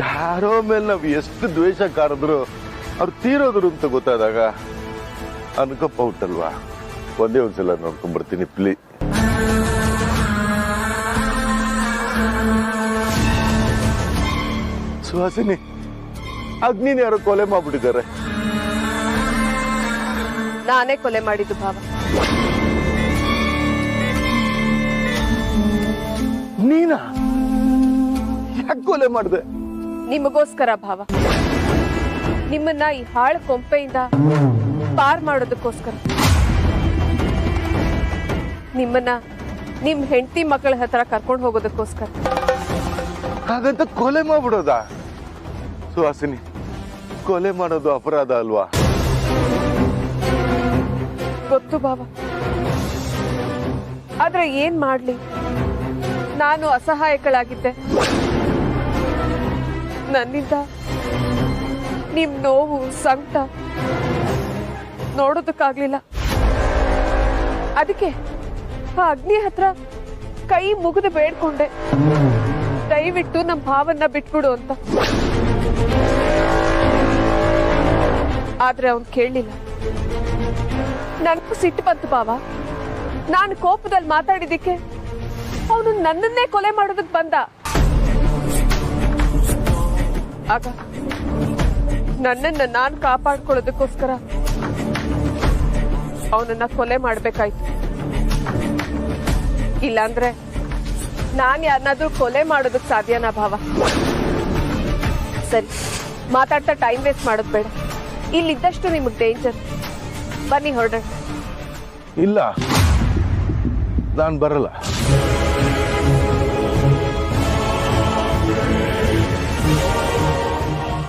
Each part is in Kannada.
ಯಾರೋ ಮೇಲೆ ನಾವು ಎಷ್ಟು ದ್ವೇಷ ಕಾರಿದ್ರು ಅವ್ರು ತೀರೋದ್ರು ಅಂತ ಗೊತ್ತಾದಾಗ ಅನ್ಕಪ್ಪ ಉಂಟಲ್ವಾ, ಒಂದೇ ಒಂದ್ಸಲ ನೋಡ್ಕೊಂಡ್ಬರ್ತೀನಿ ಪ್ಲೀ. ಸುಹಾಸಿನಿ, ಅಗ್ನಿನ ಯಾರೋ ಕೊಲೆ ಮಾಡ್ಬಿಟ್ಟಿದ್ದಾರೆ. ನಾನೇ ಕೊಲೆ ಮಾಡಿದ್ದು ಭಾವ. ನೀನಾ? ಯಾಕೆ ಕೊಲೆ ಮಾಡಿದೆ? ನಿಮಗೋಸ್ಕರ ಭಾವ. ನಿಮ್ಮನ್ನ ಈ ಹಾಳು ಕೊಂಪೆಯಿಂದ ಪಾರ್ ಮಾಡೋದಕ್ಕೋಸ್ಕರ. ನಿಮ್ಮನ್ನ ನಿಮ್ ಹೆಂಡತಿ ಮಕ್ಕಳ ಹತ್ರ ಕರ್ಕೊಂಡು ಹೋಗೋದಕ್ಕೋಸ್ಕರ. ಹಾಗಂತ ಕೊಲೆ ಮಾಡ್ಬಿಡೋದಾ? ಸುಹಾಸಿನಿ, ಕೊಲೆ ಮಾಡೋದು ಅಪರಾಧ ಅಲ್ವಾ? ಗೊತ್ತು ಭಾವ, ಆದ್ರೆ ಏನ್ ಮಾಡ್ಲಿ, ನಾನು ಅಸಹಾಯಕಳಾಗಿದ್ದೆ. ನನ್ನಿಂದ ನಿಮ್ ನೋವು ಸಂಕಟ ನೋಡೋದಕ್ಕಾಗ್ಲಿಲ್ಲ. ಅದಕ್ಕೆ ಆ ಅಗ್ನಿ ಹತ್ರ ಕೈ ಮುಗಿದು ಬೇಡ್ಕೊಂಡೆ, ದಯವಿಟ್ಟು ನಮ್ಮ ಭಾವನ್ನ ಬಿಟ್ಬಿಡು ಅಂತ. ಆದ್ರೆ ಅವನ್ ಕೇಳಲಿಲ್ಲ. ನನಗೂ ಸಿಟ್ಟು ಬಂತು ಭಾವ. ನಾನು ಕೋಪದಲ್ಲಿ ಮಾತಾಡಿದ್ದಕ್ಕೆ ಅವನು ನನ್ನನ್ನೇ ಕೊಲೆ ಮಾಡೋದಕ್ಕೆ ಬಂದ. ಆಗ ನನ್ನನ್ನ ನಾನು ಕಾಪಾಡ್ಕೊಳ್ಳೋದಕ್ಕೋಸ್ಕರ ಅವನನ್ನ ಕೊಲೆ ಮಾಡ್ಬೇಕಾಯ್ತು. ಇಲ್ಲಾಂದ್ರೆ ನಾನ್ ಯಾರನ್ನಾದ್ರೂ ಕೊಲೆ ಮಾಡೋದಕ್ಕೆ ಸಾಧ್ಯನಾ ಭಾವ? ಸರಿ, ಮಾತಾಡ್ತಾ ಟೈಮ್ ವೇಸ್ಟ್ ಮಾಡೋದು ಬೇಡ. ಇಲ್ಲಿದ್ದಷ್ಟು ನಿಮಗ್ ಡೇಂಜರ್. ಬನ್ನಿ ಹೊರಡೋಣ. ಇಲ್ಲ, ನಾನು ಬರಲ್ಲ.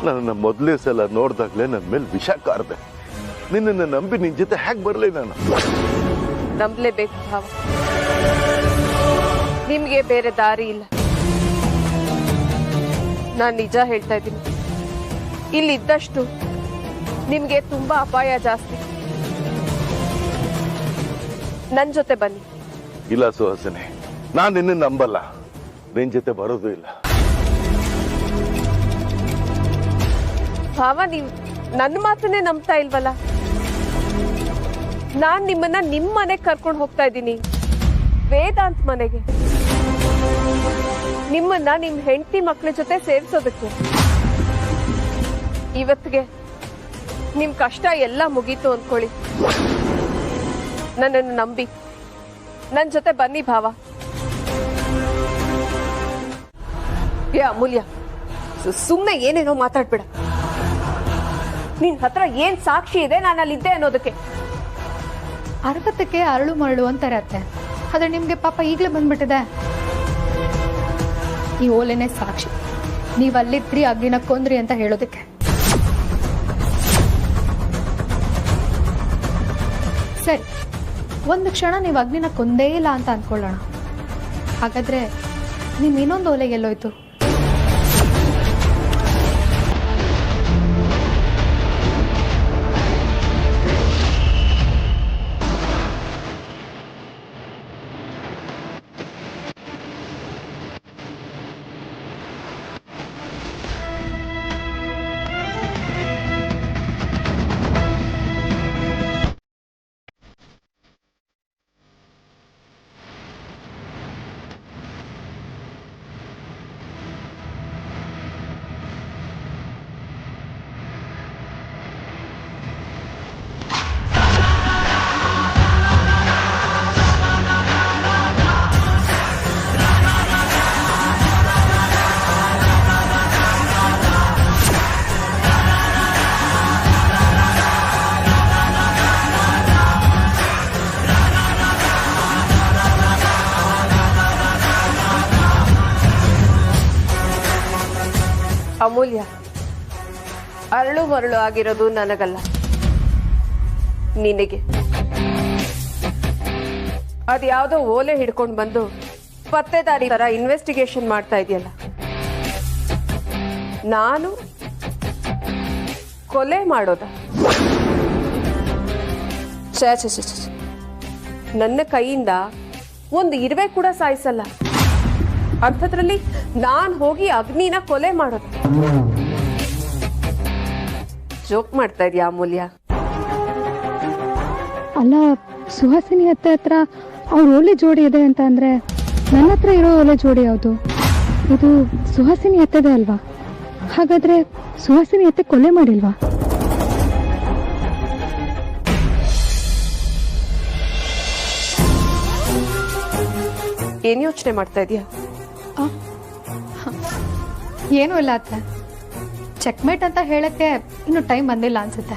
ನನ್ನ ಮೊದಲೇ ಸಲ ನೋಡ್ದಾಗ್ಲೇ ನನ್ನ ಮೇಲೆ ವಿಷ ಕಾರ್ದೆ. ನಿನ್ನನ್ನು ನಂಬಿ ನಿನ್ ಜೊತೆ ಹೇಗೆ ಬರಲಿ ನಾನು? ನಂಬಲೇಬೇಕು ಭಾವ. ನಿಮ್ಗೆ ಬೇರೆ ದಾರಿ ಇಲ್ಲ. ನಾನ್ ನಿಜ ಹೇಳ್ತಾ ಇದ್ದೀನಿ. ಇಲ್ಲಿದ್ದಷ್ಟು ನಿಮ್ಗೆ ತುಂಬಾ ಅಪಾಯ ಜಾಸ್ತಿ. ನನ್ ಜೊತೆ ಬನ್ನಿ. ಇಲ್ಲ ಸುಹಾಸಿನಿ, ನಾನು ನಿನ್ನ ನಂಬಲ್ಲ. ನಿನ್ ಜೊತೆ ಬರೋದು ಇಲ್ಲ. ಭಾವ, ನೀವ್ ನನ್ನ ಮಾತನ್ನೇ ನಂಬ್ತಾ ಇಲ್ವಲ್ಲ. ನಾನ್ ನಿಮ್ಮನ್ನ ನಿಮ್ ಮನೆಗೆ ಕರ್ಕೊಂಡು ಹೋಗ್ತಾ ಇದ್ದೀನಿ, ವೇದಾಂತ್ ಮನೆಗೆ. ನಿಮ್ಮನ್ನ ನಿಮ್ ಹೆಂಡತಿ ಮಕ್ಕಳ ಜೊತೆ ಸೇರಿಸೋದಕ್ಕೆ. ಇವತ್ತಿಗೆ ನಿಮ್ ಕಷ್ಟ ಎಲ್ಲ ಮುಗೀತು ಅನ್ಕೊಳ್ಳಿ. ನನ್ನನ್ನು ನಂಬಿ ನನ್ ಜೊತೆ ಬನ್ನಿ ಭಾವ. ಅಮೂಲ್ಯ, ಸುಮ್ನೆ ಏನೇನೋ ಮಾತಾಡ್ಬೇಡ. ನಿನ್ ಹತ್ರ ಏನ್ ಸಾಕ್ಷಿ ಇದೆ ನಾನು ಅಲ್ಲಿದ್ದೆ ಅನ್ನೋದಕ್ಕೆ? ಅರವತ್ತಕ್ಕೆ ಅರಳು ಮರಳು ಅಂತಾರೆ ಅತ್ತೆ. ಆದ್ರೆ ನಿಮ್ಗೆ ಪಾಪ ಈಗ್ಲೇ ಬಂದ್ಬಿಟ್ಟಿದೆ. ಈ ಓಲೆನೆ ಸಾಕ್ಷಿ. ನೀವ್ ಅಲ್ಲಿದ್ರಿ, ಅಗ್ನಿನ ಕೊಂದ್ರಿ ಅಂತ ಹೇಳೋದಕ್ಕೆ. ಸರಿ, ಒಂದು ಕ್ಷಣ ನೀವು ಅಗ್ನಿನ ಕೊಂದೇ ಇಲ್ಲ ಅಂತ ಅನ್ಕೊಳ್ಳೋಣ. ಹಾಗಾದ್ರೆ ನಿಮ್ ಇನ್ನೊಂದು ಓಲೆ ಎಲ್ಲೋಯ್ತು? ಅಮೂಲ್ಯ, ಅರಳು ಮರಳು ಆಗಿರೋದು ನನಗಲ್ಲ, ನಿನಗೆ. ಅದ್ಯಾವುದೋ ಓಲೆ ಹಿಡ್ಕೊಂಡು ಬಂದು ಪತ್ತೆದಾರಿ ತರ ಇನ್ವೆಸ್ಟಿಗೇಷನ್ ಮಾಡ್ತಾ ಇದೆಯಲ್ಲ. ನಾನು ಕೊಲೆ ಮಾಡೋದ? ನನ್ನ ಕೈಯಿಂದ ಒಂದು ಇರುವೆ ಕೂಡ ಸಾಯಿಸಲ್ಲ. ಅಂಥದ್ರಲ್ಲಿ ನಾನ್ ಹೋಗಿ ಅಗ್ನಿನ ಕೊಲೆ ಮಾಡೋದು? ಜೋಕ್ ಮಾಡ್ತಾ ಇದೀಯಾ ಅಮೂಲ್ಯ? ಅಲ್ಲ, ಸುಹಾಸಿನಿ ಅತ್ತೆ ಹತ್ರ ಅವ್ರ ಒಳ್ಳೆ ಜೋಡಿ ಇದೆ ಅಂತ ಅಂದ್ರೆ ನನ್ನ ಹತ್ರ ಇರೋ ಒಳ್ಳೆ ಜೋಡಿ ಯಾವುದು? ಇದು ಸುಹಾಸಿನಿ ಅತ್ತೆದೇ ಅಲ್ವಾ? ಹಾಗಾದ್ರೆ ಸುಹಾಸಿನಿ ಅತ್ತೆ ಕೊಲೆ ಮಾಡಿಲ್ವಾ? ಏನ್ ಯೋಚನೆ ಮಾಡ್ತಾ ಇದೀಯಾ? ಏನೂ ಇಲ್ಲ ಅತ್ತೆ, ಚೆಕ್ಮೇಟ್ ಅಂತ ಹೇಳಕ್ಕೆ ಇನ್ನು ಟೈಮ್ ಬಂದಿಲ್ಲ ಅನ್ಸುತ್ತೆ.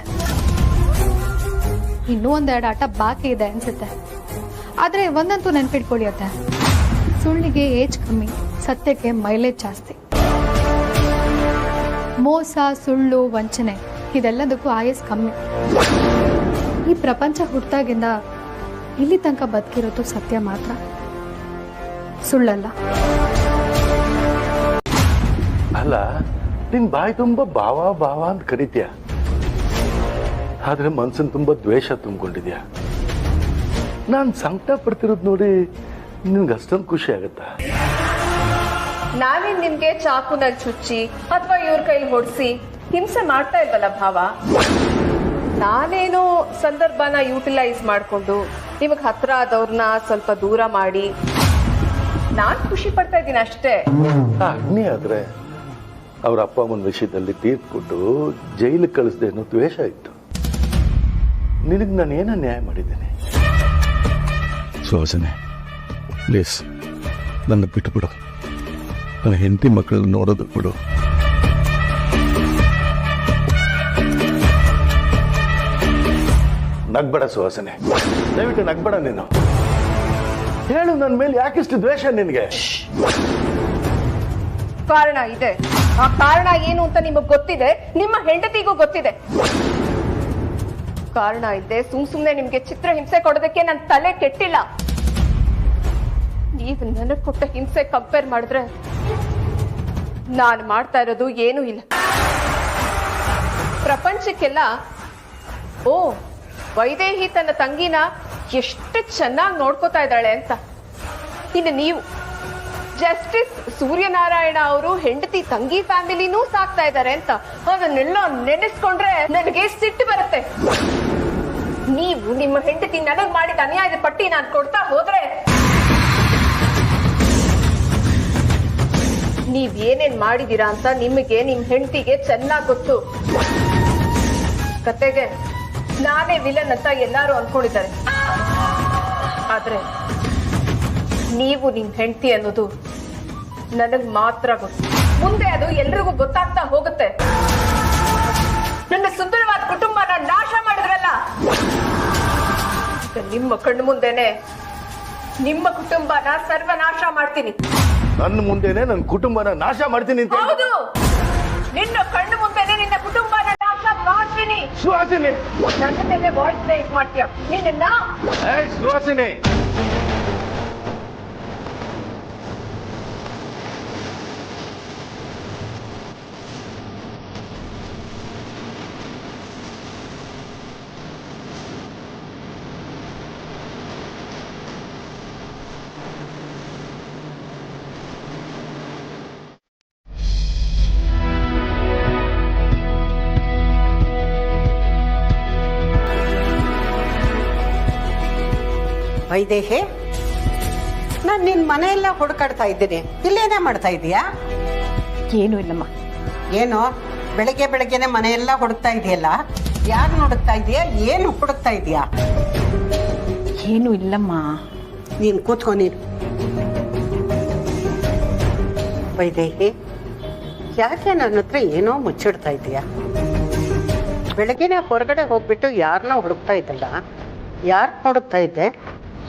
ಇನ್ನೂ ಒಂದೆರಡು ಆಟ ಬಾಕಿ ಇದೆ ಅನ್ಸುತ್ತೆ. ಆದ್ರೆ ಒಂದಂತೂ ನೆನ್ಪಿಟ್ಕೊಳ್ಳಿ ಅತ್ತೆ, ಸುಳ್ಳಿಗೆ ಏಜ್ ಕಮ್ಮಿ, ಸತ್ಯಕ್ಕೆ ಮೈಲೇಜ್ ಜಾಸ್ತಿ. ಮೋಸ, ಸುಳ್ಳು, ವಂಚನೆ ಇದೆಲ್ಲದಕ್ಕೂ ಆಯಸ್ ಕಮ್ಮಿ. ಈ ಪ್ರಪಂಚ ಹುಟ್ಟಾಗಿಂದ ಇಲ್ಲಿ ತನಕ ಬದುಕಿರೋದು ಸತ್ಯ ಮಾತ್ರ, ಸುಳ್ಳಲ್ಲ. ಅಲ್ಲ, ನಿನ್ ಬಾಯಿ ತುಂಬಾ ಭಾವ ಭಾವ ಅಂತ ಕರಿತೀಯ, ಆದ್ರೆ ಮನ್ಸನ್ ತುಂಬಾ ದ್ವೇಷ ತುಂಬಿಕೊಂಡಿದ್ಯಾ. ನಾನ್ ಸಂಕಟ ಪಡ್ತಿರೋದ್ ನೋಡಿ ನಿನ್ಗೆ ಅಷ್ಟೊಂದು ಖುಷಿ ಆಗತ್ತಾ? ನಾವೇನ್ ನಿಮ್ಗೆ ಚಾಕುನಲ್ಲಿ ಚುಚ್ಚಿ ಅಥವಾ ಇವ್ರ ಕೈಲಿ ಹೊಡ್ಸಿ ಹಿಂಸೆ ಮಾಡ್ತಾ ಇಲ್ವಲ್ಲ ಭಾವ. ನಾನೇನೋ ಸಂದರ್ಭನ ಯೂಟಿಲೈಸ್ ಮಾಡ್ಕೊಂಡು ನಿಮಗ್ ಹತ್ರ ಆದವ್ರನ್ನ ಸ್ವಲ್ಪ ದೂರ ಮಾಡಿ ನಾನ್ ಖುಷಿ ಪಡ್ತಾ ಇದ್ದೀನಿ ಅಷ್ಟೇ. ಅಗ್ನಿ ಆದ್ರೆ ಅವ್ರ ಅಪ್ಪ ಅಮ್ಮನ ವಿಷಯದಲ್ಲಿ ತೀರ್ಪು ಕೊಟ್ಟು ಜೈಲಿಗೆ ಕಳಿಸ್ದೆ ಅನ್ನೋ ದ್ವೇಷ ಇತ್ತು. ನಿನಗ್ ನಾನು ಏನ ನ್ಯಾಯ ಮಾಡಿದ್ದೇನೆ? ಸುಹಾಸಿನಿ, ಪ್ಲೀಸ್ ನನ್ನ ಬಿಟ್ಟು ಬಿಡು. ನನ್ನ ಹೆಂಡತಿ ಮಕ್ಕಳನ್ನ ನೋಡೋದು ಬಿಡು. ನಗ್ಬೇಡ ಸುಹಾಸನೆ, ದಯವಿಟ್ಟು ನಗ್ಬೇಡ. ನೀನು ಹೇಳು, ನನ್ನ ಮೇಲೆ ಯಾಕಿಷ್ಟು ದ್ವೇಷ ನಿನ್ಗೆ? ಕಾರಣ ಇದೆ. ಆ ಕಾರಣ ಏನು ಅಂತ ನಿಮಗ್ ಗೊತ್ತಿದೆ, ನಿಮ್ಮ ಹೆಂಡತಿಗೂ ಗೊತ್ತಿದೆ. ಕಾರಣ ಇದೆ. ಸುಮ್ನೆ ನಿಮ್ಗೆ ಚಿತ್ರ ಹಿಂಸೆ ಕೊಡೋದಕ್ಕೆ ನನ್ನ ತಲೆ ಕೆಟ್ಟಿಲ್ಲ. ನೀವು ನನಗ್ ಕೊಟ್ಟ ಹಿಂಸೆ ಕಂಪೇರ್ ಮಾಡಿದ್ರೆ ನಾನು ಮಾಡ್ತಾ ಇರೋದು ಏನೂ ಇಲ್ಲ. ಪ್ರಪಂಚಕ್ಕೆಲ್ಲ ಓ, ವೈದೇಹಿ ತನ್ನ ತಂಗಿನ ಎಷ್ಟು ಚೆನ್ನಾಗಿ ನೋಡ್ಕೋತಾ ಇದ್ದಾಳೆ ಅಂತ. ಇನ್ನು ನೀವು ಜಸ್ಟಿಸ್ ಸೂರ್ಯನಾರಾಯಣ ಅವರು ಹೆಂಡತಿ ತಂಗಿ ಫ್ಯಾಮಿಲಿನೂ ಸಾಕ್ತಾ ಇದ್ದಾರೆ ಅಂತ ಅದನ್ನೆಲ್ಲ ನೆನೆಸ್ಕೊಂಡ್ರೆ ನನಗೆ ಸಿಟ್ಟು ಬರುತ್ತೆ. ನೀವು ನಿಮ್ಮ ಹೆಂಡತಿ ನನಗ್ ಮಾಡಿದ ಅನ್ಯಾಯದ ಪಟ್ಟಿ ನಾನು ಕೊಡ್ತಾ ಹೋದ್ರೆ ನೀವ್ ಏನೇನ್ ಮಾಡಿದೀರಾ ಅಂತ ನಿಮಗೆ ನಿಮ್ ಹೆಂಡತಿಗೆ ಚೆನ್ನಾಗ್ ಗೊತ್ತು. ಕತೆಗೆ ನಾನೇ ವಿಲನ್ ಅಂತ ಎಲ್ಲಾರು ಅನ್ಕೊಂಡಿದ್ದಾರೆ. ಆದ್ರೆ ನೀವು ನಿಮ್ ಹೆಂಡತಿ ಅನ್ನೋದು ನನಗ್ ಮಾತ್ರ ಗೊತ್ತು. ಮುಂದೆ ಅದು ಎಲ್ರಿಗೂ ಗೊತ್ತಾಗ್ತಾ ಹೋಗುತ್ತೆ. ನನ್ನ ಸುಂದರವಾದ ಕುಟುಂಬನ ನಾಶ ಮಾಡಿದ್ರಲ್ಲ, ನಿಮ್ಮ ಕಣ್ಣು ಮುಂದೆನೆ ನಿಮ್ಮ ಕುಟುಂಬನ ಸರ್ವನಾಶ ಮಾಡ್ತೀನಿ. ನನ್ನ ಮುಂದೆನೆ ನನ್ನ ಕುಟುಂಬನ ನಾಶ ಮಾಡ್ತೀನಿ ಅಂತ? ಹೌದು, ನಿನ್ನ ಕಣ್ಣು ಮುಂದೆನೆ ನಿನ್ನ ಕುಟುಂಬನ ನಾಶ ಮಾಡ್ತೀನಿ. ಸುಹಾಸಿನಿ, ನನ್ನ ಮೇಲೆ ವಾಯ್ಸ್ ರೇಸ್ ಮಾಡ್ತೀಯ ನಿನ್ನ? ಸುಹಾಸಿನಿ, ವೈದೇಹಿ, ನಾನು ನಿನ್ ಮನೆಯೆಲ್ಲ ಹುಡುಕಾಡ್ತಾ ಇದ್ದೀನಿ. ಇಲ್ಲೇನೇ ಮಾಡ್ತಾ ಇದೀಯಾ? ಏನೂ ಇಲ್ಲಮ್ಮ. ಏನು ಬೆಳಗ್ಗೆ ಬೆಳಗ್ಗೆನೆ ಮನೆಯೆಲ್ಲ ಹುಡುಕ್ತಾ ಇದೆಯಲ್ಲ? ಯಾರು ಹುಡುಕ್ತಾ ಇದೀಯಾ? ಏನು ಹುಡುಕ್ತಾ ಇದೀಯಾ? ಏನೂ ಇಲ್ಲಮ್ಮ. ನೀನ್ ಕೂತ್ಕೊ. ನೀನು ವೈದೇಹಿ, ಯಾಕೆ ನನ್ನ ಹತ್ರ ಏನೋ ಮುಚ್ಚಿಡ್ತಾ ಇದೀಯಾ? ಬೆಳಗ್ಗೆನೆ ಹೊರಗಡೆ ಹೋಗ್ಬಿಟ್ಟು ಯಾರನ್ನ ಹುಡುಕ್ತಾ ಇದ್ದಲ್ಲ, ಯಾರು ಹುಡುಕ್ತಾ ಇದ್ದೆ?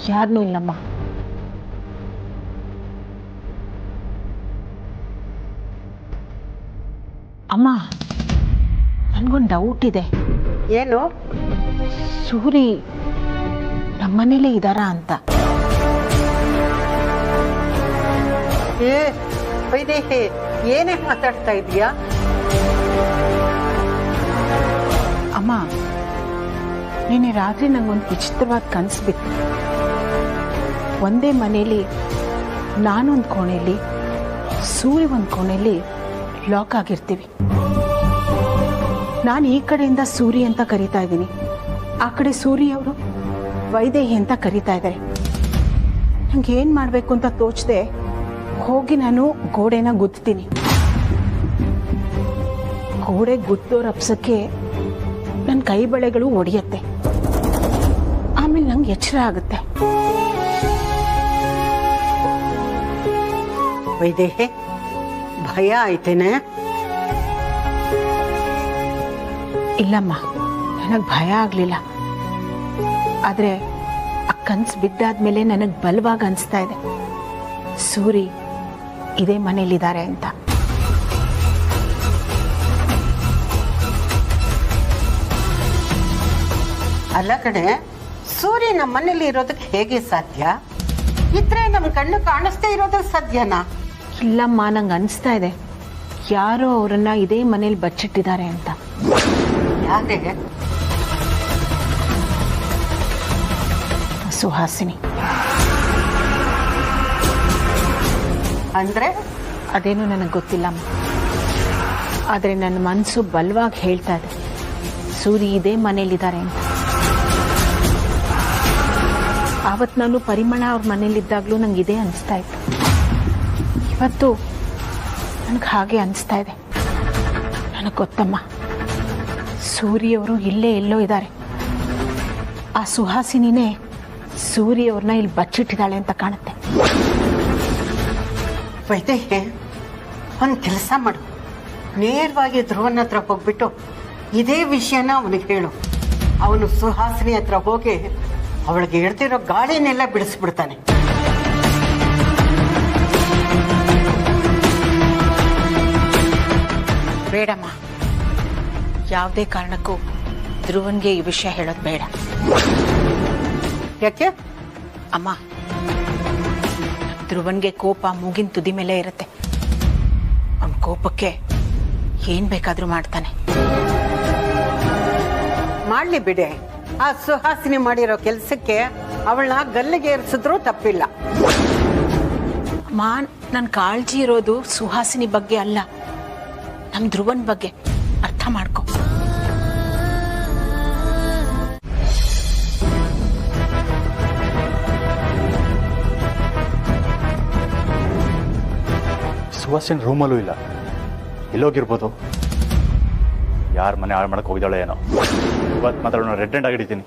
ಯಾರನ್ನೂ ಇಲ್ಲಮ್ಮ. ಅಮ್ಮ, ನನ್ಗೊಂದು ಡೌಟ್ ಇದೆ. ಏನು? ಸೂರಿ ನಮ್ಮನೇಲೇ ಇದ್ದಾರಾ ಅಂತ. ಏ ವೈದೇಹಿ, ಏನೇ ಮಾತಾಡ್ತಾ ಇದೀಯಾ? ಅಮ್ಮ, ನಿನ್ನೆ ರಾತ್ರಿ ನಂಗೊಂದು ವಿಚಿತ್ರವಾದ ಕನಸು ಬಿತ್ತು. ಒಂದೇ ಮನೆಯಲ್ಲಿ ನಾನೊಂದು ಕೋಣೆಯಲ್ಲಿ, ಸೂರ್ಯ ಒಂದು ಕೋಣೆಯಲ್ಲಿ ಲಾಕ್ ಆಗಿರ್ತೀವಿ. ನಾನು ಈ ಕಡೆಯಿಂದ ಸೂರಿ ಅಂತ ಕರೀತಾ ಇದ್ದೀನಿ, ಆ ಕಡೆ ಸೂರಿ ಅವರು ವೈದೇಹಿ ಅಂತ ಕರೀತಾ ಇದ್ದಾರೆ. ನಂಗೆ ಏನು ಮಾಡಬೇಕು ಅಂತ ತೋಚದೆ ಹೋಗಿ ನಾನು ಗೋಡೆನ ಗುದ್ತೀನಿ. ಗೋಡೆ ಗುದ್ದೋರ ಅಪ್ಸಕ್ಕೆ ನನ್ನ ಕೈ ಬಳೆಗಳು ಒಡೆಯುತ್ತೆ. ಆಮೇಲೆ ನಂಗೆ ಎಚ್ಚರ ಆಗುತ್ತೆ. ವೈದೇಹಿ, ಭಯ ಆಯ್ತೇನೆ? ಇಲ್ಲಮ್ಮ, ನನಗೆ ಭಯ ಆಗಲಿಲ್ಲ. ಆದರೆ ಆ ಕನ್ಸು ಬಿದ್ದಾದ್ಮೇಲೆ ನನಗೆ ಬಲವಾಗಿ ಅನಿಸ್ತಾ ಇದೆ ಸೂರಿ ಇದೇ ಮನೇಲಿದ್ದಾರೆ ಅಂತ. ಅಲ್ಲ ಕಡೆ, ಸೂರ್ಯ ನಮ್ಮ ಮನೇಲಿ ಇರೋದಕ್ಕೆ ಹೇಗೆ ಸಾಧ್ಯ? ಇದ್ರೆ ನಮ್ಮ ಕಣ್ಣು ಕಾಣಿಸ್ತೇ ಇರೋದಕ್ಕೆ ಸಾಧ್ಯನಾ? ಇಲ್ಲಮ್ಮ, ನಂಗೆ ಅನಿಸ್ತಾ ಇದೆ ಯಾರೋ ಅವರನ್ನ ಇದೇ ಮನೇಲಿ ಬಚ್ಚಿಟ್ಟಿದ್ದಾರೆ ಅಂತ. ಯಾರೇ? ಸುಹಾಸಿನಿ. ಅಂದ್ರೆ ಅದೇನು ನನಗೆ ಗೊತ್ತಿಲ್ಲಮ್ಮ, ಆದರೆ ನನ್ನ ಮನಸ್ಸು ಬಲವಾಗಿ ಹೇಳ್ತಾ ಇದೆ ಸೂರಿ ಇದೇ ಮನೇಲಿದ್ದಾರೆ ಅಂತ. ಆವತ್ತು ನಾನು ಪರಿಮಳ ಅವ್ರ ಮನೇಲಿದ್ದಾಗಲೂ ನಂಗೆ ಇದೇ ಅನಿಸ್ತಾ ಇತ್ತು. ಇವತ್ತು ನನಗೆ ಹಾಗೆ ಅನಿಸ್ತಾ ಇದೆ. ನನಗೆ ಗೊತ್ತಮ್ಮ, ಸೂರಿಯವರು ಇಲ್ಲೇ ಎಲ್ಲೋ ಇದ್ದಾರೆ. ಆ ಸುಹಾಸಿನಿನೇ ಸೂರಿಯವ್ರನ್ನ ಇಲ್ಲಿ ಬಚ್ಚಿಟ್ಟಿದ್ದಾಳೆ ಅಂತ ಕಾಣುತ್ತೆ. ವೈದೇಹಿ, ಒಂದು ಕೆಲಸ ಮಾಡು, ನೇರವಾಗಿ ಧ್ರುವನ ಹತ್ರ ಹೋಗ್ಬಿಟ್ಟು ಇದೇ ವಿಷಯನ ಅವನಿಗೆ ಹೇಳು. ಅವನು ಸುಹಾಸಿನಿ ಹತ್ರ ಹೋಗಿ ಅವಳಿಗೆ ಹೇಳ್ತಿರೋ ಗಾಳಿನೆಲ್ಲ ಬಿಡಿಸ್ಬಿಡ್ತಾನೆ. ಬೇಡಮ್ಮ, ಯಾವುದೇ ಕಾರಣಕ್ಕೂ ಧ್ರುವನ್ಗೆ ಈ ವಿಷಯ ಹೇಳೋದು ಬೇಡ. ಯಾಕೆ? ಅಮ್ಮ, ಧ್ರುವನ್ಗೆ ಕೋಪ ಮೂಗಿನ ತುದಿ ಮೇಲೆ ಇರುತ್ತೆ. ಅವನ ಕೋಪಕ್ಕೆ ಏನ್ ಬೇಕಾದ್ರೂ ಮಾಡ್ತಾನೆ. ಮಾಡ್ಲಿ ಬಿಡೆ, ಆ ಸುಹಾಸಿನಿ ಮಾಡಿರೋ ಕೆಲಸಕ್ಕೆ ಅವಳನ್ನ ಗಲ್ಲಿಗೆ ಏರಿಸಿದ್ರೂ ತಪ್ಪಿಲ್ಲ. ಅಮ್ಮ, ನನ್ನ ಕಾಳಜಿ ಇರೋದು ಸುಹಾಸಿನಿ ಬಗ್ಗೆ ಅಲ್ಲ, ನಮ್ ಧ್ರುವನ್ ಬಗ್ಗೆ. ಅರ್ಥ ಮಾಡ್ಕೊ. ಸುಹಾಸಿನಿ ರೂಮಲ್ಲೂ ಇಲ್ಲ. ಎಲ್ಲೋಗಿರ್ಬೋದು? ಯಾರ ಮನೆ ಹಾಳು ಮಾಡಕ್ಕೆ ಹೋಗಿದ್ದಾಳೆ ಏನೋ. ಇವತ್ತು ಮಾತ್ರ ರೆಡ್ ಹ್ಯಾಂಡ್ ಆಗಿಡಿತೀನಿ.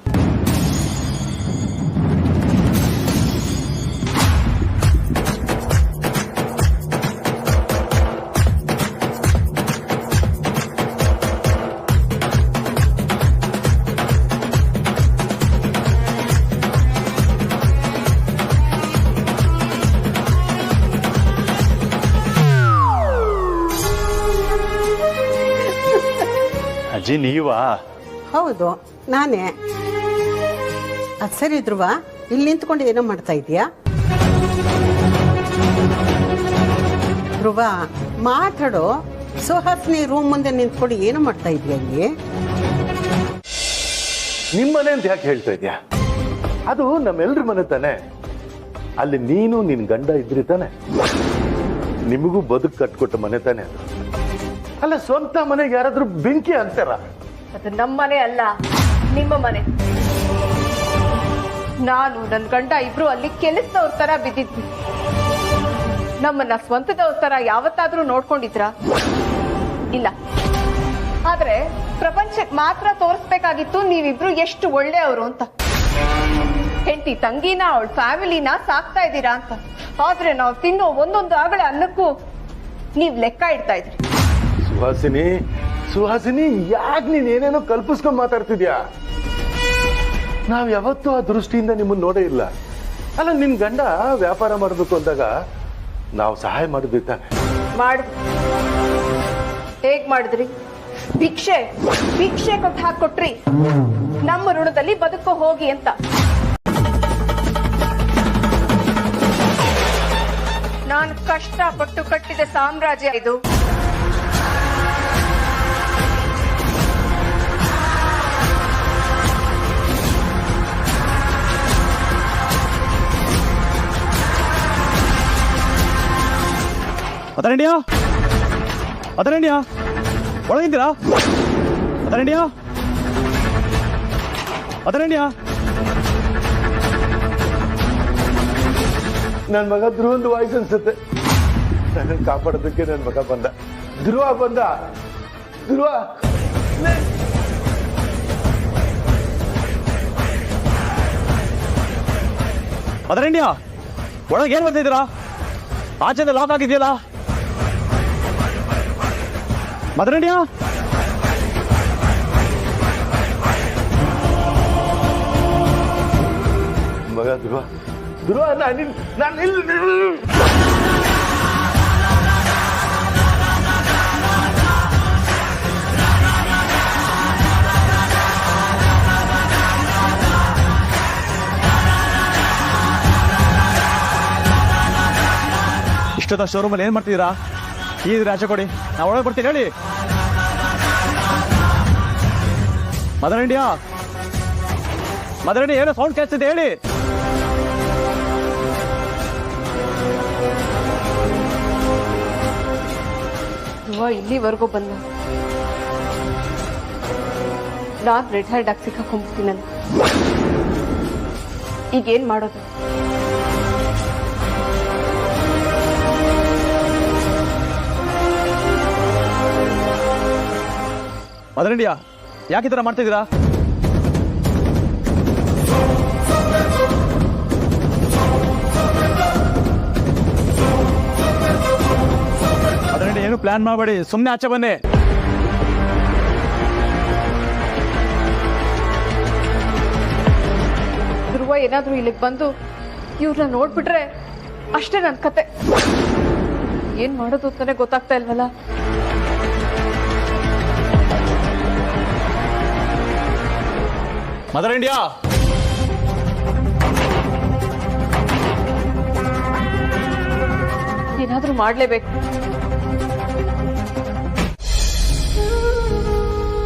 ಅಜ್ಜಿ ನೀವಾ? ಹೌದು, ನಾನೇ. ಅದು ಸರಿ ಧ್ರುವ, ಇಲ್ಲಿ ನಿಂತ್ಕೊಂಡು ಏನೋ ಮಾಡ್ತಾ ಇದೀಯಾ? ಧ್ರುವ, ಮಾತಾಡೋ. ಸುಹಾಸಿನಿ ರೂಮ್ ಮುಂದೆ ನಿಂತ್ಕೊಂಡು ಏನೋ ಮಾಡ್ತಾ ಇದೀಯ ಇಲ್ಲಿ? ನಿಮ್ಮನೆ ಅಂತ ಯಾಕೆ ಹೇಳ್ತಾ ಇದ್ಯಾ? ಅದು ನಮ್ಮೆಲ್ರ ಮನೆ ತಾನೆ. ಅಲ್ಲಿ ನೀನು ನಿನ್ ಗಂಡ ಇದ್ರಿ ತಾನೆ. ನಿಮಗೂ ಬದುಕು ಕಟ್ಕೊಟ್ಟ ಮನೆ ತಾನೆ ಅದು. ಅಲ್ಲ, ಸ್ವಂತ ಮನೆಗೆ ಯಾರಾದ್ರೂ ಬೆಂಕಿ ಅಂತಾರ? ಅದು ನಮ್ಮ ಮನೆ ಅಲ್ಲ, ನಿಮ್ಮ ಮನೆ. ನಾನು ನನ್ನ ಗಂಡ ಇಬ್ರು ಅಲ್ಲಿ ಕೆಲಸದವ್ರ ತರ ಬಿದ್ದಿದ್ವಿ. ನಮ್ಮನ್ನ ಸ್ವಂತದವ್ರ ತರ ಯಾವತ್ತಾದ್ರೂ ನೋಡ್ಕೊಂಡಿದ್ರ? ಇಲ್ಲ. ಆದ್ರೆ ಪ್ರಪಂಚಕ್ಕೆ ಮಾತ್ರ ತೋರಿಸ್ಬೇಕಾಗಿತ್ತು ನೀವಿಬ್ರು ಎಷ್ಟು ಒಳ್ಳೆಯವರು ಅಂತ. ಹೆಂಡತಿ ತಂಗಿನ, ಅವಳ ಫ್ಯಾಮಿಲಿನ ಸಾಕ್ತಾ ಇದ್ದೀರಾ ಅಂತ. ಆದ್ರೆ ನಾವು ತಿನ್ನೋ ಒಂದೊಂದು ಆಗಳ ಅನ್ನಕ್ಕೂ ನೀವ್ ಲೆಕ್ಕ ಇಡ್ತಾ ಇದ್ರಿ. ಸುಹಾಸಿನಿ, ಯಾಕೆ ನೀನ್ ಏನೇನೋ ಕಲ್ಪಿಸ್ಕೊಂಡ್ ಮಾತಾಡ್ತಿದ್ಯಾ? ನಾವ್ ಯಾವತ್ತೂ ಆ ದೃಷ್ಟಿಯಿಂದ ನಿಮ್ಮನ್ನ ನೋಡೇ ಇಲ್ಲ. ಅಲ್ಲ, ನಿನ್ ಗಂಡ ವ್ಯಾಪಾರ ಮಾಡ್ಬೇಕು ಅಂದಾಗ ನಾವು ಸಹಾಯ ಮಾಡಿದ್ವಿ ತಾನೆ. ಹೇಗ್ ಮಾಡಿದ್ರಿ? ಭಿಕ್ಷೆ ಕೊಟ್ಟು ಹಾಕೊಟ್ರಿ. ನಮ್ಮ ಋಣದಲ್ಲಿ ಬದುಕೋ ಹೋಗಿ ಅಂತ. ನಾನು ಕಷ್ಟಪಟ್ಟು ಕಟ್ಟಿದ ಸಾಮ್ರಾಜ್ಯ ಇದು. ಅದರಣ್ಯ ಒಳಗಿದ್ದೀರಾ? ಅದರಣ್ಯ ಅದರಣ್ಯ ನನ್ನ ಮಗ ಧ್ರುವಂದು ವಾಯ್ಸ್ ಅನ್ಸುತ್ತೆ. ನನ್ನನ್ನು ಕಾಪಾಡೋದಕ್ಕೆ ನನ್ನ ಮಗ ಬಂದ. ಧ್ರುವ ಬಂದ. ಧ್ರುವ ಅದರಣ್ಯ ಒಳಗೆ ಏನ್ ಬರ್ತಿದ್ದೀರಾ? ಆಚೆದ ಲಾಕ್ ಆಗಿದೆಯಲ್ಲ. ಮದರಣ್ಯ ಮಗ ಧ್ರುವ. ಧ್ರುವ ನಾನು ಇಷ್ಟೊತ್ತ ಶೋರೂಮಲ್ಲಿ ಏನ್ ಮಾಡ್ತಿದ್ದೀರಾ? ಈ ಆಚೆ ಕೊಡಿ, ನಾ ಒಳಗೆ ಬರ್ತೀನಿ. ಹೇಳಿ ಮದರಣ್ಯ ಮದರಣ್ಯ ಏನೋ ಸೌಂಡ್ ಕೇಳ್ತಿದೆ, ಹೇಳಿ. ಇಲ್ಲಿವರೆಗೂ ಬಂದ. ನಾನ್ ರೆಡ್ ಹ್ಯಾಂಡ್ ಆಗಿ ಸಿಕ್ಕಾಕೊಂಡ್ಬಿಡ್ತೀನಲ್ಲ. ಈಗೇನ್ ಮಾಡೋದು? ಮದರಣ್ಯ ಯಾಕೆ ಈ ಥರ ಮಾಡ್ತಿದ್ದೀರಾ? ಮದರಣ್ಯ ಏನು ಪ್ಲಾನ್ ಮಾಡಬೇಡಿ, ಸುಮ್ಮನೆ ಆಚೆ ಬನ್ನಿ. ಧ್ರುವ ಏನಾದ್ರೂ ಇಲ್ಲಿಗೆ ಬಂದು ಇವ್ರನ್ನ ನೋಡ್ಬಿಟ್ರೆ ಅಷ್ಟೇ ನನ್ನ ಕತೆ. ಏನ್ ಮಾಡೋದು ಅಂತಾನೆ ಗೊತ್ತಾಗ್ತಾ ಇಲ್ವಲ್ಲ. ಮದರಣ್ಯ ಏನಾದ್ರೂ ಮಾಡ್ಲೇಬೇಕು.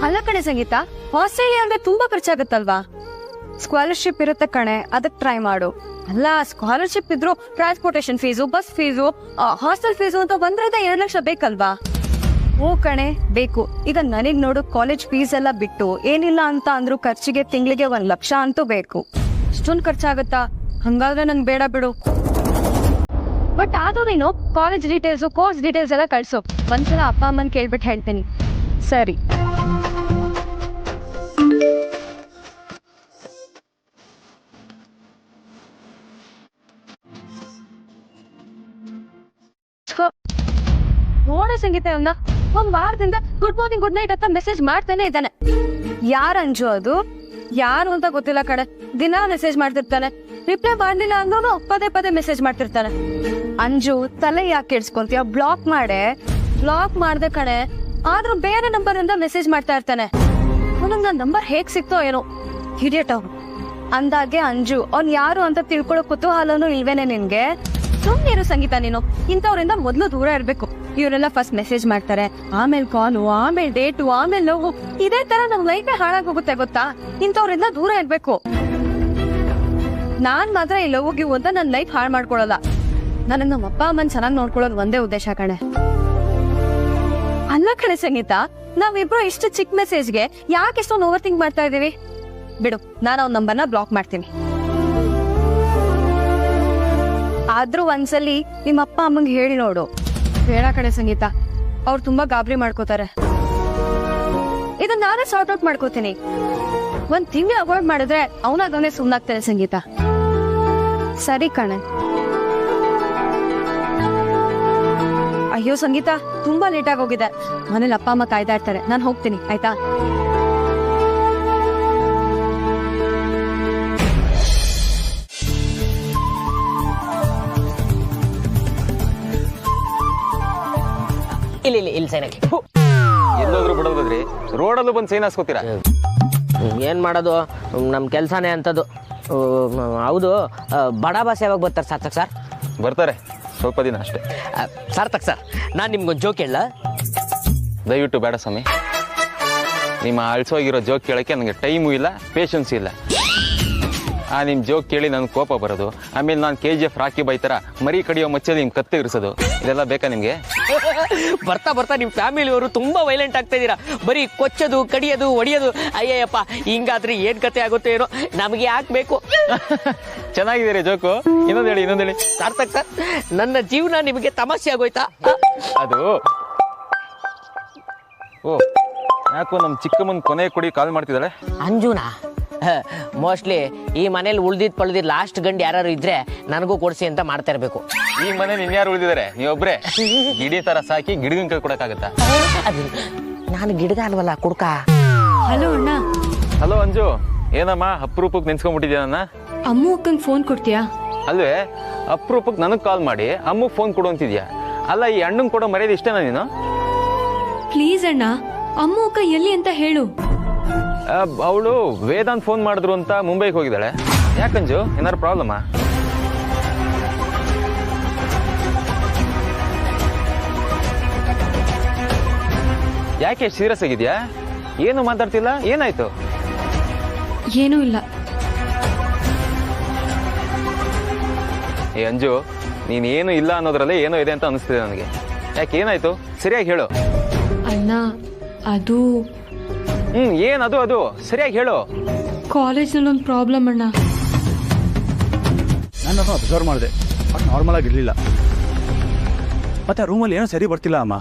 ಅಲ್ಲ ಕಣೆ ಸಂಗೀತ, ಹಾಸ್ಟೆಲ್ ಅಂದ್ರೆ ತುಂಬಾ ಖರ್ಚಾಗತ್ತಲ್ವಾ? ಸ್ಕಾಲರ್ಶಿಪ್ ಇರುತ್ತೆ ಕಣೆ, ಅದಕ್ಕೆ ಟ್ರೈ ಮಾಡು. ಅಲ್ಲ, ಸ್ಕಾಲರ್ಶಿಪ್ ಇದ್ರು transportation fees, bus fees, hostel fees ಅಂತ 1-2 ಲಕ್ಷ ಬೇಕಲ್ವಾ? ಓ ಕಣೆ, ಬೇಕು. ಈಗ ನನಗ್ ನೋಡು, ಕಾಲೇಜ್ ಫೀಸ್ ಎಲ್ಲ ಬಿಟ್ಟು ಏನಿಲ್ಲ ಅಂತ ಅಂದ್ರು ಖರ್ಚಿಗೆ ತಿಂಗಳಿಗೆ 1 ಲಕ್ಷ ಅಂತೂ ಬೇಕು. ಅಷ್ಟೊಂದು ಖರ್ಚಾಗತ್ತಾ? ಹಂಗಾದ್ರೆ ನಂಗೆ ಬೇಡ ಬಿಡು. ಬಟ್ ಆದ್ರೂ ನೀನು ಕಾಲೇಜ್ ಡೀಟೇಲ್ಸು, ಕೋರ್ಸ್ ಡೀಟೇಲ್ಸ್ ಎಲ್ಲ ಕಳ್ಸು. ಒಂದ್ಸಲ ಅಪ್ಪ ಅಮ್ಮನ್ ಕೇಳ್ಬಿಟ್ಟು ಹೇಳ್ತೀನಿ. ಸರಿ. ನೋಡ ಸಂಗೀತ, ಅವನ್ನ 1 ವಾರದಿಂದ ಗುಡ್ ಮಾರ್ನಿಂಗ್ ಗುಡ್ ನೈಟ್ ಅಂತ ಮೆಸೇಜ್ ಮಾಡ್ತಾನೆ ಇದ್ದಾನೆ. ಯಾರು ಅಂಜು? ಅದು ಯಾರು ಅಂತ ಗೊತ್ತಿಲ್ಲ ಕಡೆ. ದಿನ ಮೆಸೇಜ್ ಮಾಡ್ತಿರ್ತಾನೆ. ರಿಪ್ಲೈ ಮಾಡ್ಲಿಲ್ಲ ಅಂದ್ರೂ ಪದೇ ಮೆಸೇಜ್ ಮಾಡ್ತಿರ್ತಾನೆ. ಅಂಜು, ತಲೆ ಯಾಕೆ ಕೆಡ್ಸ್ಕೊಂತೀಯ? ಬ್ಲಾಕ್ ಮಾಡೆ. ಬ್ಲಾಕ್ ಮಾಡ್ದೆ ಕಣೆ, ಆದ್ರೂ ಬೇರೆ ನಂಬರ್ ಇಂದ ಮೆಸೇಜ್ ಮಾಡ್ತಾ ಇರ್ತಾನೆ. ಅವನಿಗೆ ನನ್ನ ನಂಬರ್ ಹೇಗ್ ಸಿಕ್ತೋ ಏನೋ, ಹಿಡಿಯಟ್ ಅವನು. ಅಂದಾಗೆ ಅಂಜು, ಅವ್ನ್ ಯಾರು ಅಂತ ತಿಳ್ಕೊಳ್ಳೋ ಕುತೂಹಲನೂ ಇಲ್ವೇನೆ ನಿನ್ಗೆ? ಸುಮ್ಮನಿರು ಸಂಗೀತ, ನೀನು ಇಂಥವ್ರಿಂದ ಮೊದಲು ದೂರ ಇರ್ಬೇಕು. ಇವರೆಲ್ಲ ಫಸ್ಟ್ ಮೆಸೇಜ್ ಮಾಡ್ತಾರೆ, ಆಮೇಲೆ ಕಾಲು, ಆಮೇಲೆ ಡೇಟು, ಆಮೇಲೆ ನೋವು. ಇದೇ ತರ ನಮ್ ಲೈಫೇ ಹಾಳಾಗೋಗುತ್ತೆ ಗೊತ್ತಾ? ಇಂಥವ್ರಿಂದ ದೂರ ಇರ್ಬೇಕು. ನಾನ್ ಮಾತ್ರ ಈ ಲವ್ ಗಿವ್ ಅಂತ ನನ್ನ ಲೈಫ್ ಹಾಳು ಮಾಡ್ಕೊಳಲ್ಲ. ನನಗ್ ನಮ್ಮ ಅಪ್ಪ ಅಮ್ಮನ್ ಚೆನ್ನಾಗಿ ನೋಡ್ಕೊಳ್ಳೋದು ಒಂದೇ ಉದ್ದೇಶ ಕಣೆ. ಅಲ್ಲ ಕಣೆ ಸಂಗೀತ, ನಾವಿಬ್ರು ಇಷ್ಟು ಚಿಕ್ಕ ಮೆಸೇಜ್ಗೆ ಯಾಕೆ ಎಷ್ಟೊಂದು ಓವರ್ ಥಿಂಕ್ ಮಾಡ್ತಾ ಇದೀವಿ? ಬಿಡು, ನಾನು ಅವ್ನ ನಂಬರ್ನ ಬ್ಲಾಕ್ ಮಾಡ್ತೀನಿ. ಆದ್ರೂ ಒಂದ್ಸಲಿ ನಿಮ್ಮ ಅಪ್ಪ ಅಮ್ಮಂಗೆ ಹೇಳಿ ನೋಡು. ಬೇಡ ಕಡೆ ಸಂಗೀತ, ಅವ್ರು ತುಂಬಾ ಗಾಬರಿ ಮಾಡ್ಕೋತಾರೆ. ಇದನ್ನ ನಾನೇ ಸಾರ್ಟ್ ಔಟ್ ಮಾಡ್ಕೋತೀನಿ. 1 ತಿಂಗಳು ಅವಾಯ್ಡ್ ಮಾಡಿದ್ರೆ ಅವನಾಗವನೇ ಸುಮ್ಮನಾಗ್ತಾನೆ ಸಂಗೀತ. ಸರಿ ಕಣೆ. ಅಯ್ಯೋ ಸಂಗೀತ, ತುಂಬಾ ಲೇಟ್ ಆಗೋಗಿದೆ. ಮನೇಲಿ ಅಪ್ಪ ಅಮ್ಮ ಕಾಯ್ತಾ ಇರ್ತಾರೆ. ನಾನು ಹೋಗ್ತೀನಿ, ಆಯ್ತಾ? ಇಲ್ಲಿ ಸೈನ್ ಹಾಕಿ. ಎಲ್ಲೋದ್ರು ಬಿಡೋದ್ರಿ, ರೋಡಲ್ಲೂ ಬಂದು ಸೈನ್ ಹಾಸ್ಕೋತೀರಾ? ಏನು ಮಾಡೋದು, ನಮ್ಮ ಕೆಲಸನೇ ಅಂಥದ್ದು. ಹೌದು, ಬಡ ಬಾಸ್ ಯಾವಾಗ ಬರ್ತಾರೆ ಸಾರ್ಥಕ್ ಸರ್? ಬರ್ತಾರೆ, ಸ್ವಲ್ಪ ದಿನ ಅಷ್ಟೇ. ಸಾರ್ಥಕ್ ಸರ್, ನಾನು ನಿಮ್ಗೊಂದು ಜೋಕ್ ಹೇಳ? ದಯವಿಟ್ಟು ಬೇಡ ಸ್ವಾಮಿ. ನಿಮ್ಮ ಅಳ್ಸೋಗಿರೋ ಜೋಕ್ ಕೇಳೋಕ್ಕೆ ನನಗೆ ಟೈಮು ಇಲ್ಲ, ಪೇಷನ್ಸ್ ಇಲ್ಲ. ನಿಮ್ಮ ಜೋಕ್ ಕೇಳಿ ನನಗೆ ಕೋಪ ಬರೋದು, ಆಮೇಲೆ ನಾನು KGF ರಾಕಿ ಬೈತರ ಮರಿ ಕಡಿಯೋ ಮಚ್ಚಲ್ಲಿ ನಿಮ್ಗೆ ಕತ್ತೆ ಇರಿಸೋದು, ಇದೆಲ್ಲ ಬೇಕಾ ನಿಮಗೆ? ಬರ್ತಾ ಬರ್ತಾ ನಿಮ್ಮ ಫ್ಯಾಮಿಲಿಯವರು ತುಂಬಾ ವೈಲೆಂಟ್ ಆಗ್ತಾ ಇದ್ದೀರಾ. ಬರೀ ಕೊಚ್ಚೋದು, ಕಡಿಯೋದು, ಹೊಡಿಯೋದು. ಅಯ್ಯಯ್ಯಪ್ಪ, ಹಿಂಗಾದ್ರೆ ಏನ್ ಕತೆ ಆಗುತ್ತೆ ಏನೋ, ನಮಗೆ ಹಾಕ್ಬೇಕು. ಚೆನ್ನಾಗಿದ್ದೀರಿ ಜೋಕು. ಇನ್ನೊಂದು ಹೇಳಿ. ಸಾರ್ಥಕ್ ಸರ್, ನನ್ನ ಜೀವನ ನಿಮಗೆ ತಮಾಷೆ ಆಗೋಯ್ತಾ? ಅದು ಓ, ಯಾಕೋ ನಮ್ಮ ಚಿಕ್ಕಮ್ಮನ ಕೊನೆ ಕೊಡಿ ಕಾಲ್ ಮಾಡ್ತಿದ್ದಾಳೆ. ಅಂಜುನಾ? ಮೋಸ್ಟ್ಲಿ ಈ ಮನೇಲಿ ಉಳ್ದಿದ್ ಲಾಸ್ಟ್ ಗಂಡು ಯಾರು ಇದ್ರೆ ನನಗೂ ಕೊಡ್ಸಿ ಅಂತ ಮಾಡ್ತಾ ಇರ್ಬೇಕು. ಈ ಮನೇಲಿ ಇನ್ಯಾರು ಉಳಿದಿದ್ದಾರೆ? ನೀವೊಬ್ರೆ ಗಿಡಿ ತರ ಸಾಕಿ ಗಿಡಗನ್ ಕೈ ಕೊಡಕ್ಕಾಗತ್ತಾ? ನಾನು ಗಿಡಗ ಅಲ್ವಲ್ಲ, ಕುಡ್ಕ. ಹಲೋ ಅಣ್ಣ. ಹಲೋ ಅಂಜು, ಏನಮ್ಮ ಅಪ್ರೂಪಕ್ಕೆ ನೆನ್ಸ್ಕೊಂಡ್ಬಿಟ್ಟಿದ್ಯಾ ನನ್ನ? ಅಮ್ಮು ಅಕ್ಕಂಗೆ ಫೋನ್ ಕೊಡ್ತೀಯಾ? ಅಲ್ವೇ, ಅಪ್ರೂಪಕ್ಕೆ ನನಗೆ ಕಾಲ್ ಮಾಡಿ ಅಮ್ಮಗೆ ಫೋನ್ ಕೊಡು ಅಂತಿದ್ಯಾ? ಅಲ್ಲ, ಈ ಅಣ್ಣಂಗೆ ಕೊಡೋ ಮರ್ಯಾದೆ ಇಷ್ಟೇನಾ ನೀನು? ಪ್ಲೀಸ್ ಅಣ್ಣ, ಅಮ್ಮು ಅಕ್ಕ ಎಲ್ಲಿ ಅಂತ ಹೇಳು. ಅವಳು ವೇದಾಂತ್ ಫೋನ್ ಮಾಡಿದ್ರು ಅಂತ ಮುಂಬೈಗೆ ಹೋಗಿದ್ದಾಳೆ. ಯಾಕಂಜು, ಏನಾರು ಪ್ರಾಬ್ಲಮಾ? ಯಾಕೆ ಸೀರಿಯಸ್ ಆಗಿದ್ಯಾ? ಏನು ಮಾತಾಡ್ತಿಲ್ಲ, ಏನಾಯ್ತು? ಏನೂ ಇಲ್ಲ. ಏ ಅಂಜು, ನೀನೇನು ಇಲ್ಲ ಅನ್ನೋದ್ರಲ್ಲೇ ಏನೋ ಇದೆ ಅಂತ ಅನಿಸ್ತಿದೆ ನನಗೆ. ಯಾಕೆ, ಏನಾಯ್ತು? ಸರಿಯಾಗಿ ಹೇಳು. ಅಣ್ಣ, ಅದು ಏನದು? ಸರಿಯಾಗಿ ಹೇಳು. ಕಾಲೇಜ್ನಲ್ಲಿ ಒಂದು ಪ್ರಾಬ್ಲಮ್ ಅಣ್ಣ. ನಾನು ಅಬ್ಸರ್ವ್ ಮಾಡಿದೆ, ಬಟ್ ನಾರ್ಮಲ್ ಆಗಿ ಇರಲಿಲ್ಲ. ಮತ್ತೆ ಆ ರೂಮಲ್ಲಿ ಏನೋ ಸರಿ ಬರ್ತಿಲ್ಲ ಅಮ್ಮ.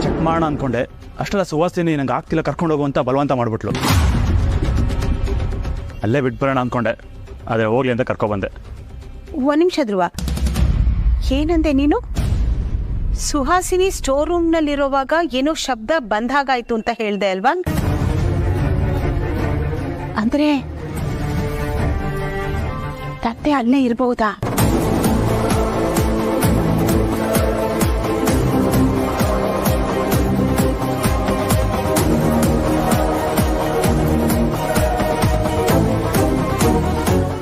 ಚೆಕ್ ಮಾಡೋಣ ಅಂದ್ಕೊಂಡೆ, ಅಷ್ಟೆಲ್ಲ ಸುವಾಸಿನಿ ನಂಗೆ ಆಗ್ತಿಲ್ಲ ಕರ್ಕೊಂಡು ಹೋಗುವಂತ ಬಲವಂತ ಮಾಡಿಬಿಟ್ಲು. ಅಲ್ಲೇ ಬಿಟ್ಬರೋಣ ಅಂದ್ಕೊಂಡೆ, ಆದರೆ ಹೋಗ್ಲಿ ಅಂತ ಕರ್ಕೊಬಂದೆ. ಒಂದು ನಿಮಿಷ ಧ್ರುವ, ಏನಂದೆ ನೀನು? ಸುಹಾಸಿನಿ ಸ್ಟೋರ್ ರೂಮ್ನಲ್ಲಿರುವಾಗ ಏನೋ ಶಬ್ದ ಬಂದಾಗಾಯ್ತು ಅಂತ ಹೇಳ್ದೆ ಅಲ್ವಾ? ಅಂದ್ರೆ ಕತ್ತೆ ಅಲ್ಲೇ ಇರಬಹುದಾ?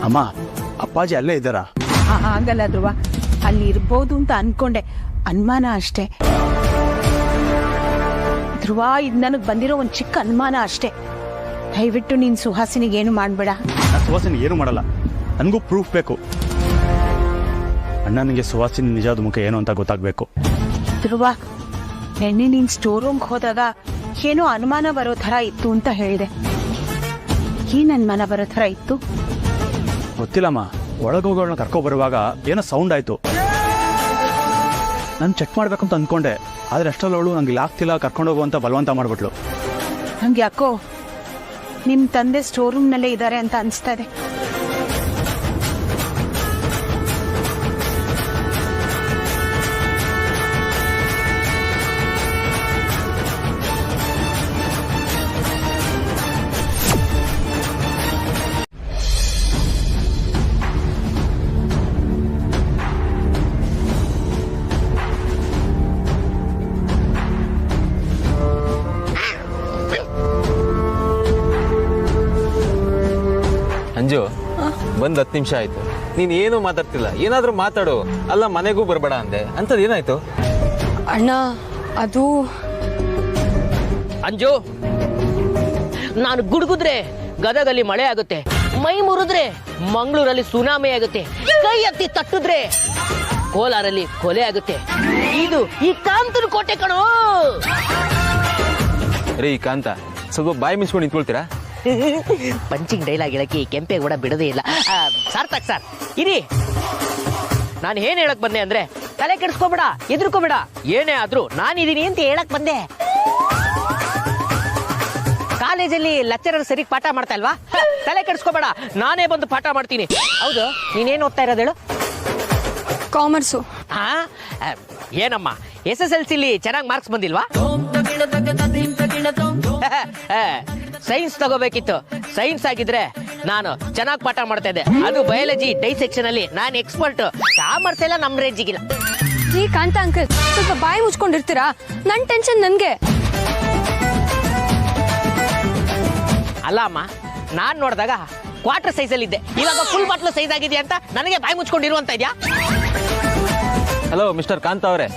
ಅಮ್ಮ, ಅಪ್ಪಾಜಿ ಅಲ್ಲೇ ಇದ್ದಾರಾ? ಆಗಲ್ಲ ಧ್ರುವ, ಅಲ್ಲಿ ಇರ್ಬೋದು ಅಂತ ಅನ್ಕೊಂಡೆ, ಅನುಮಾನ ಅಷ್ಟೇ. ಧ್ರುವ, ಇದು ನನಗೆ ಬಂದಿರೋ ಒಂದು ಚಿಕ್ಕ ಅನುಮಾನ ಅಷ್ಟೇ. ದಯವಿಟ್ಟು ನೀನು ಸುಹಾಸಿನಿಗೆ ಏನು ಮಾಡಬೇಡ. ನಾನು ಸುವಾಸಿನಿ ಏನು ಮಾಡಲ್ಲ, ನನಗೂ ಪ್ರೂಫ್ ಬೇಕು. ಅಣ್ಣನಿಗೆ ಸುವಾಸಿನಿ ನಿಜವಾದ ಮುಖ ಏನು ಅಂತ ಗೊತ್ತಾಗಬೇಕು. ಧ್ರುವ, ನೆನ್ನೆ ನೀನು ಸ್ಟೋರ್ ರೂಮ್ಗೆ ಹೋದಾಗ ಏನೋ ಅನುಮಾನ ಬರೋ ಥರ ಇತ್ತು ಅಂತ ಹೇಳಿದೆ. ಏನು ಅನುಮಾನ ಬರೋ ಥರ ಇತ್ತು? ಗೊತ್ತಿಲ್ಲಮ್ಮ, ಒಳಗೋಗೋಳನ್ನ ಕರ್ಕೊಬರುವಾಗ ಏನೋ ಸೌಂಡ್ ಆಯಿತು. ನಾನು ಚೆಕ್ ಮಾಡ್ಬೇಕಂತ ಅಂದ್ಕೊಂಡೆ, ಆದರೆ ಅಷ್ಟರಲ್ಲಿ ಅವಳು ನಂಗೆ ಇಲ್ಲಿ ಆಗ್ತಿಲ್ಲ ಕರ್ಕೊಂಡೋಗುವಂತ ಬಲವಂತ ಮಾಡಿಬಿಟ್ಲು. ನಂಗೆ ಯಾಕೋ ನಿಮ್ಮ ತಂದೆ ಸ್ಟೋರ್ ರೂಮ್ನಲ್ಲೇ ಇದ್ದಾರೆ ಅಂತ ಅನಿಸ್ತಾ ಇದೆ. ಅಂಜು, ಬಂದ್ 10 ನಿಮಿಷ ಆಯ್ತು, ನೀನ್ ಏನು ಮಾತಾಡ್ತಿಲ್ಲ. ಏನಾದ್ರೂ ಮಾತಾಡು. ಅಲ್ಲ, ಮನೆಗೂ ಬರಬೇಡ ಅಂದೆ, ಅಂತದ್ ಏನಾಯ್ತು? ಅಣ್ಣ, ಅದು ಅಂಜು, ನಾನು ಗುಡುಗುದ್ರೆ ಗದಗಲ್ಲಿ ಮಳೆ ಆಗುತ್ತೆ, ಮೈ ಮುರಿದ್ರೆ ಮಂಗಳೂರಲ್ಲಿ ಸುನಾಮಿ ಆಗುತ್ತೆ, ಕೈ ಎತ್ತಿ ತಟ್ಟಿದ್ರೆ ಕೋಲಾರಲ್ಲಿ ಕೊಲೆ ಆಗುತ್ತೆ. ಇದು ಈ ಕಾಂತನ ಕೋಟೆ ಕಣೋ. ರೇ ಈ ಕಾಂತ, ಸ್ವಲ್ಪ ಬಾಯಿ ಮಿಸ್ಕೊಂಡು ನಿಂತ್ಕೊಳ್ತೀರಾ? ಪಂಚಿಂಗ್ ಡೈಲಾಗ್ ಹೇಳಕ್ಕೆ ಕೆಂಪೆ ಕೂಡ ಬಿಡೋದೇ ಇಲ್ಲ. ಸಾರ್ಥಕ್ ಸರ್, ಇರಿ. ನಾನು ಏನ್ ಹೇಳಕ್ ಬಂದೆ ಅಂದ್ರೆ, ತಲೆ ಕೆಡಿಸ್ಕೋಬೇಡ, ಎದುರ್ಕೋಬೇಡ. ಏನೇ ಆದ್ರೂ ನಾನಿದ್ದೀನಿ ಅಂತ ಹೇಳಕ್ ಬಂದೆ. ಕಾಲೇಜಲ್ಲಿ ಲೆಕ್ಚರರ್ ಸರಿ ಪಾಠ ಮಾಡ್ತಾ ಇಲ್ವಾ? ತಲೆ ಕೆಡಿಸ್ಕೋಬೇಡ, ನಾನೇ ಬಂದು ಪಾಠ ಮಾಡ್ತೀನಿ. ಹೌದು, ನೀನೇನು ಓದ್ತಾ ಇರೋದು ಹೇಳು? ಕಾಮರ್ಸು. ಏನಮ್ಮ, SSLCಲಿ ಚೆನ್ನಾಗಿ ಮಾರ್ಕ್ಸ್ ಬಂದಿಲ್ವಾ? ಸೈನ್ಸ್ ತಗೋಬೇಕಿತ್ತು. ಸೈನ್ಸ್ ಆಗಿದ್ರೆ ನಾನು ಚೆನ್ನಾಗಿ ಪಾಠ ಮಾಡ್ತಾ ಇದ್ದೆ. ಅದು ಬಯಾಲಜಿ ಡೈಸೆಕ್ಷನ್ ಅಲ್ಲಿ ನಾನು ಎಕ್ಸ್ಪರ್ಟ್. ಕಾಮರ್ಸ್ ಎಲ್ಲ ನಮ್ ರೇಂಜಿಗಿಲ್ಲ. ಈ ಕಾಂತ ಅಂಕಲ್, ಸ್ವಲ್ಪ ಬಾಯಿ ಮುಚ್ಕೊಂಡಿರ್ತೀರಾ? ನನ್ ಟೆನ್ಷನ್ ನನ್ಗೆ. ಅಲ್ಲ ಅಮ್ಮ, ನಾನ್ ನೋಡಿದಾಗ ಕ್ವಾರ್ಟರ್ ಸೈಜ್ ಅಲ್ಲಿ ಇದ್ದೆ, ಇವಾಗ ಫುಲ್ ಬಾಟ್ಲು ಸೈಜ್ ಆಗಿದೆ ಅಂತ ನನಗೆ ಬಾಯಿ ಮುಚ್ಕೊಂಡಿರುವಂತ ಇದ್ಯಾ? ಹಲೋ ಮಿಸ್ಟರ್ ಕಾಂತ ಅವರೇ,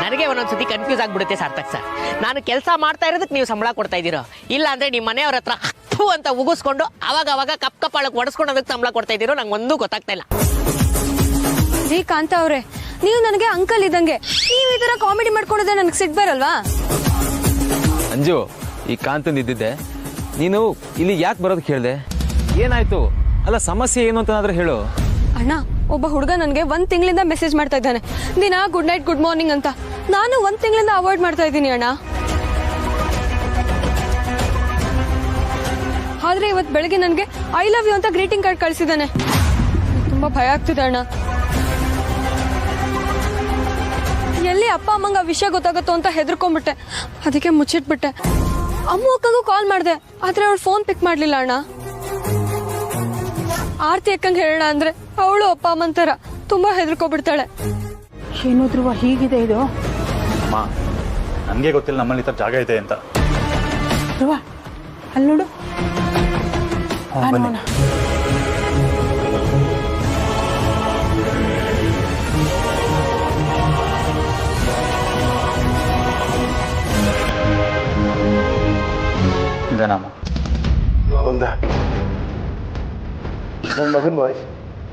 ನನಗೆ ಒಂದೊಂದ್ಸತಿ ಕನ್ಫ್ಯೂಸ್ ಆಗ್ಬಿಡುತ್ತೆ ಸಾರ್ಥಕ್ ಸರ್. ನಾನು ಕೆಲಸ ಮಾಡ್ತಾ ಇರೋದಕ್ಕೆ ನೀವು ಸಂಬಳ ಕೊಡ್ತಾ ಇದ್ದೀರೋ, ಇಲ್ಲ ಅಂದ್ರೆ ನಿಮ್ಮ ಮನೆಯವ್ರ ಹತ್ರ ಥೂ ಅಂತ ಉಗಿಸ್ಕೊಂಡು ಅವಾಗ ಕಪ್ ಕಪ್ಪಾಳಕ್ಕೆ ಒಡಿಸ್ಕೊಂಡು ಅದಕ್ಕೆ ಸಂಬಳ ಕೊಡ್ತಾ ಇದ್ದೀರೋ ನಂಗೆ ಒಂದೂ ಗೊತ್ತಾಗ್ತಾ ಇಲ್ಲ. ರೀ ಕಾಂತ ಅವ್ರೆ, ನೀವು ನನಗೆ ಅಂಕಲ್ ಇದ್ದಂಗೆ. ನೀವು ಈ ತರ ಕಾಮಿಡಿ ಮಾಡ್ಕೊಂಡಿದ್ರೆ ನನಗೆ ಸಿಟ್ಟು ಬರಲ್ವಾ? ಅಂಜು, ಈ ಕಾಂತಂದು ಇದ್ದಿದ್ದೆ, ನೀನು ಇಲ್ಲಿ ಯಾಕೆ ಬರೋದಕ್ಕೆ ಹೇಳಿದೆ? ಏನಾಯ್ತು? ಅಲ್ಲ, ಸಮಸ್ಯೆ ಏನು ಅಂತನಾದ್ರೂ ಹೇಳು. ಅಣ್ಣ, ಒಬ್ಬ ಹುಡುಗ ನನಗೆ 1 ತಿಂಗಳಿಂದ ಮೆಸೇಜ್ ಮಾಡ್ತಾ ಇದ್ದಾನೆ, ದಿನ ಗುಡ್ ನೈಟ್ ಗುಡ್ ಮಾರ್ನಿಂಗ್ ಅಂತ. ನಾನು 1 ತಿಂಗಳಿಂದ ಅವಾಯ್ಡ್ ಮಾಡ್ತಾ ಇದ್ದೀನಿ ಅಣ್ಣ. ಆದ್ರೆ ಇವತ್ತು ಬೆಳಗ್ಗೆ ನನಗೆ ಐ ಲವ್ ಯು ಅಂತ ಗ್ರೀಟಿಂಗ್ ಕಾರ್ಡ್ ಕಳಿಸಿದ್ದಾನೆ. ತುಂಬಾ ಭಯ ಆಗ್ತಿದೆ ಅಣ್ಣ. ಎಲ್ಲಿ ಅಪ್ಪ ಅಮ್ಮಂಗ ಆ ವಿಷಯ ಗೊತ್ತಾಗುತ್ತೋ ಅಂತ ಹೆದರ್ಕೊಂಡ್ಬಿಟ್ಟೆ. ಅದಕ್ಕೆ ಮುಚ್ಚಿಟ್ಬಿಟ್ಟೆ. ಅಮ್ಮ ಅಕ್ಕಂಗೂ ಕಾಲ್ ಮಾಡಿದೆ, ಆದ್ರೆ ಅವಳು ಫೋನ್ ಪಿಕ್ ಮಾಡ್ಲಿಲ್ಲ ಅಣ್ಣ. ಆರ್ತಿ ಅಕ್ಕಂಗೆ ಹೇಳೋಣ ಅಂದ್ರೆ ಅವಳು ಅಪ್ಪ ಅಮ್ಮನ ತರ ತುಂಬಾ ಹೆದರ್ಕೊಬಿಡ್ತಾಳೆ. ಏನು ಧ್ರುವ ಹೀಗಿದೆ ಇದು? ಅಮ್ಮ, ನನಗೆ ಗೊತ್ತಿಲ್ಲ ನಮ್ಮಲ್ಲಿ ಈ ಥರ ಜಾಗ ಇದೆ ಅಂತ. ಧ್ರುವ ಅಲ್ಲಿ ನೋಡು. ಬನ್ನಿ. ಇದೇನಮ್ಮ? ಒಂದ ನನ್ನ ಮಗನ ವಾಯ್ಸ್,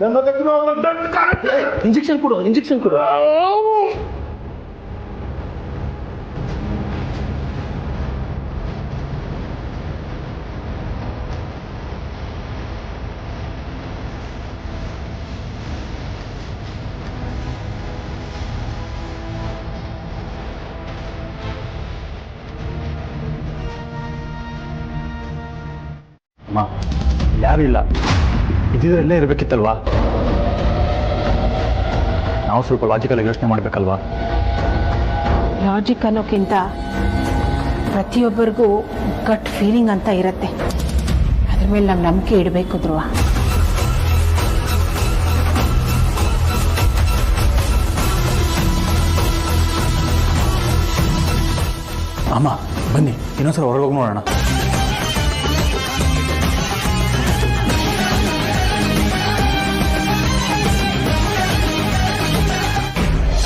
ನನ್ನ ಮಗನ ಇಂಜೆಕ್ಷನ್ ಕೊಡು. ಅಮ್ಮ, ಯಾರು ಇಲ್ಲ, ಇದ್ದಿದ್ರಲ್ಲೇ ಇರಬೇಕಿತ್ತಲ್ವಾ? ನಾವು ಸ್ವಲ್ಪ ಲಾಜಿಕಲ್ ಯೋಚನೆ ಮಾಡಬೇಕಲ್ವಾ? ಲಾಜಿಕ್ ಅನ್ನೋಕ್ಕಿಂತ ಪ್ರತಿಯೊಬ್ಬರಿಗೂ ಗಟ್ ಫೀಲಿಂಗ್ ಅಂತ ಇರುತ್ತೆ. ಅದ್ರ ಮೇಲೆ ನಾವು ನಂಬಿಕೆ ಇಡಬೇಕು ಧ್ರುವ. ಅಮ್ಮ ಬನ್ನಿ, ಇನ್ನೊಂದ್ಸಲ ಹೊರಗೆ ಹೋಗಿ ನೋಡೋಣ.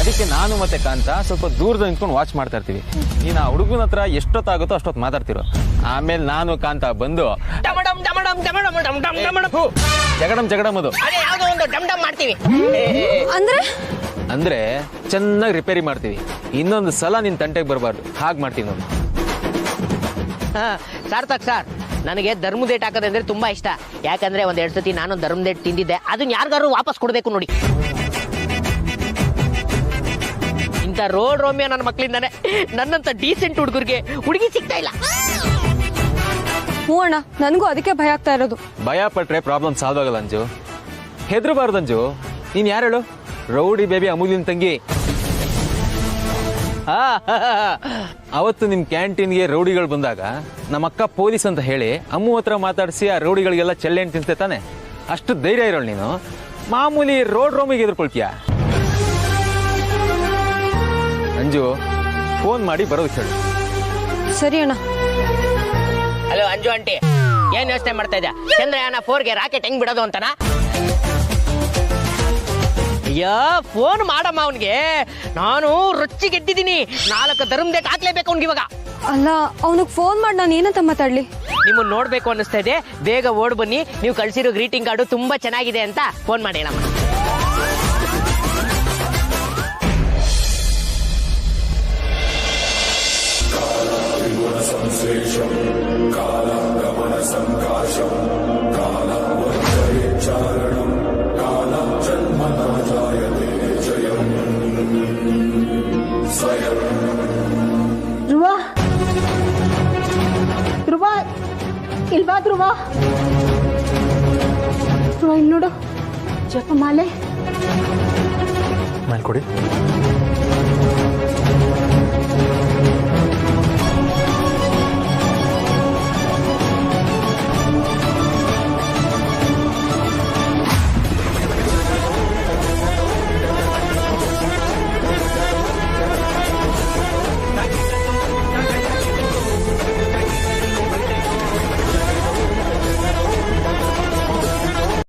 ಅದಕ್ಕೆ ನಾನು ಮತ್ತೆ ಕಾಂತ ಸ್ವಲ್ಪ ದೂರದ ನಿಂತ್ಕೊಂಡು ವಾಚ್ ಮಾಡ್ತಾ ಇರ್ತೀವಿ. ನೀನು ಆ ಹುಡುಗನ ಹತ್ರ ಎಷ್ಟೊತ್ತಾಗುತ್ತೋ ಅಷ್ಟೊತ್ತು ಮಾತಾಡ್ತಿರೋ. ಆಮೇಲೆ ನಾನು ಕಾಂತ ಬಂದು ಜಗಡಮ್ ಅದು ಯಾವುದೋ ಒಂದು ಡಮ್ ಡಮ್ ಮಾಡ್ತೀವಿ. ಅಂದ್ರೆ ಚೆನ್ನಾಗಿ ರಿಪೇರಿ ಮಾಡ್ತೀವಿ. ಇನ್ನೊಂದು ಸಲ ನಿನ್ ತಂಟೆಗೆ ಬರಬಾರ್ದು, ಹಾಗೆ ಮಾಡ್ತೀವಿ ನೋಡಿ. ಸಾರ್ಥಕ್ ಸರ್, ನನಗೆ ಧರ್ಮದೇಟ್ ಹಾಕೋದಂದ್ರೆ ತುಂಬಾ ಇಷ್ಟ. ಯಾಕಂದ್ರೆ 1-2 ಸತಿ ನಾನು ಧರ್ಮದೇಟ್ ತಿಂದಿದ್ದೆ, ಅದನ್ನ ಯಾರಿಗಾರು ವಾಪಸ್ ಕೊಡ್ಬೇಕು ನೋಡಿ. ಇಂಥ ರೋಡ್ ರೋಮಿಯೋ ನನ್ನ ಮಕ್ಕಳಿಂದಾನೆ ನನ್ನಂತ ಡೀಸೆಂಟ್ ಹುಡುಗರಿಗೆ ಹುಡುಗಿ ಸಿಗ್ತಾ ಇಲ್ಲ. ಹ್ಞೂ ಅಣ್ಣ, ನನಗೂ ಅದಕ್ಕೆ ಭಯ ಆಗ್ತಾ ಇರೋದು. ಭಯ ಪಟ್ರೆ ಪ್ರಾಬ್ಲಮ್ ಸಾಲ್ವ್ ಆಗಲ್ಲ ಅಂಜು. ಹೆದರಬಾರ್ದು ಅಂಜು. ನೀನ್ ಯಾರು ಹೇಳು? ರೌಡಿ ಬೇಬಿ ಅಮೂಲ್ಯನ ತಂಗಿ. ಅವತ್ತು ನಿಮ್ ಕ್ಯಾಂಟೀನ್ಗೆ ರೌಡಿಗಳು ಬಂದಾಗ ನಮ್ಮ ಅಕ್ಕ ಪೊಲೀಸ್ ಅಂತ ಹೇಳಿ ಅಮ್ಮು ಹತ್ರ ಮಾತಾಡಿಸಿ ಆ ರೌಡಿಗಳಿಗೆಲ್ಲ ಚೆಲ್ಲೆಣ್ಣು ತಿನ್ಸ್ತೆ ತಾನೆ. ಅಷ್ಟು ಧೈರ್ಯ ಇರೋಳು ನೀನು. ಮಾಮೂಲಿ ರೋಡ್ ರೋಮಿಗೆ ಎದುರ್ಕೊಳ್ತೀಯ. ಅಂಜು, ಫೋನ್ ಮಾಡಿ ಬರೋದು ಹೇಳು. ಸರಿ ಅಣ್ಣ. ಹಲೋ ಅಂಜು ಆಂಟಿ, ಏನ್ ಯೋಚನೆ ಮಾಡ್ತಾ ಇದ್ಯಾ? ಚಂದ್ರಯಾನ 4ಗೆ ರಾಕೆಟ್ ಹೆಂಗ್ ಬಿಡೋದು ಅಂತನಾ? ಅಯ್ಯೋ, ಫೋನ್ ಮಾಡಮ್ಮ ಅವನ್ಗೆ. ನಾನು ರೊಚ್ಚಿ ಗೆದ್ದಿದ್ದೀನಿ. 4 ಧರ್ಮದೇಟ್ ಹಾಕ್ಲೇಬೇಕು ಅವ್ನಿಗೆ ಇವಾಗ. ಅಲ್ಲ, ಅವನಿಗೆ ಫೋನ್ ಮಾಡಿ ನಾನು ಏನಂತ ಮಾತಾಡ್ಲಿ? ನಿಮ್ಮನ್ನ ನೋಡ್ಬೇಕು ಅನ್ನಿಸ್ತಾ ಇದೆ, ಬೇಗ ಓಡ್ ಬನ್ನಿ. ನೀವು ಕಳ್ಸಿರೋ ಗ್ರೀಟಿಂಗ್ ಕಾರ್ಡು ತುಂಬಾ ಚೆನ್ನಾಗಿದೆ ಅಂತ ಫೋನ್ ಮಾಡಿ ಹೇಳಮ್ಮ. ಧ್ರುವ, ಧ್ರುವ ಇಲ್ವಾ? ಧ್ರುವ, ಧ್ರುವ ಇಲ್ಲಿ ನೋಡು, ಜಪಮಾಲೆ ಮಾಡ್ಕೊಡಿ.